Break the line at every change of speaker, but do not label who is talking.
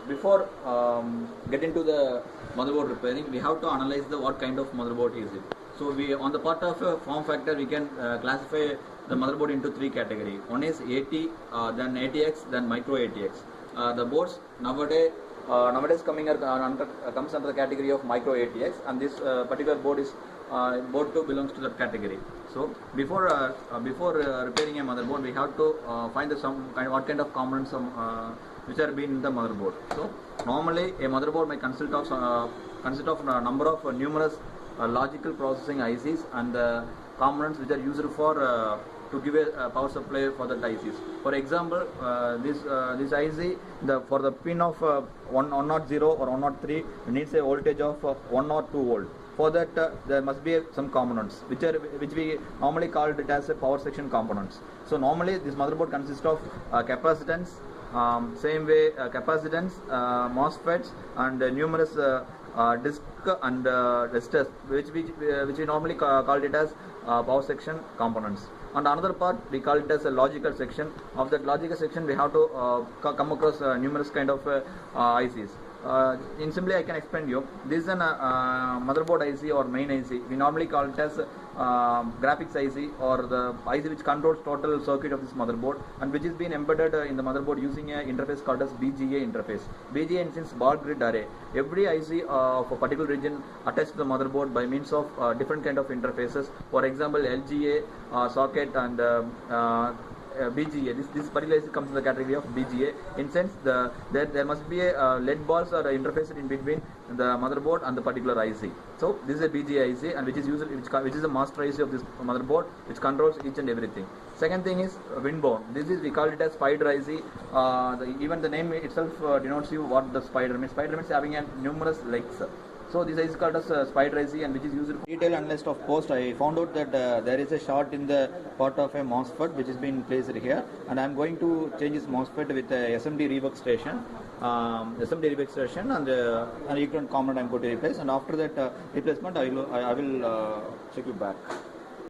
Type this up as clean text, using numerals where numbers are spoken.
before get into the motherboard repairing, we have to analyze the what kind of motherboard is it. So we on the part of form factor we can classify the motherboard into three categories. One is AT, then ATX, then micro ATX. The boards nowadays comes under the category of micro ATX, and this particular board is board 2 belongs to that category. So before repairing a motherboard, we have to find what kind of components which are being in the motherboard. So normally a motherboard may consist of a number of numerous logical processing ICs and components which are used for to give a power supply for the ICs. For example, this IC for the pin of 100 or 103 needs a voltage of 1 or 2 volt. For that there must be some components which we normally call it as a power section components. So normally this motherboard consists of capacitance, capacitance, MOSFETs, and numerous disk and resistors which we normally call it as power section components. And another part we call it as a logical section. Of that logical section we have to come across numerous kind of ICs. In simply I can explain you, this is an motherboard IC or main IC. We normally call it as graphics IC, or the IC which controls total circuit of this motherboard, and which is being embedded in the motherboard using an interface called as BGA interface. BGA means ball grid array. Every IC of a particular region attached to the motherboard by means of different kind of interfaces. For example, LGA, socket, and BGA. This particular IC comes in the category of BGA. In sense, there must be a LED balls or interface in between the motherboard and the particular IC. So this is a BGA IC, and which is the master IC of this motherboard, which controls each and everything. Second thing is windbound. We call it as spider IC. Even the name itself denotes you what the spider means. Spider means having numerous legs. So this is called as spider IC, and which is used for detail analysis of post. I found out that there is a short in the part of a MOSFET which is being placed here, and I am going to change this MOSFET with a SMD rework station, and equivalent component I am going to replace, and after that replacement I will check you back.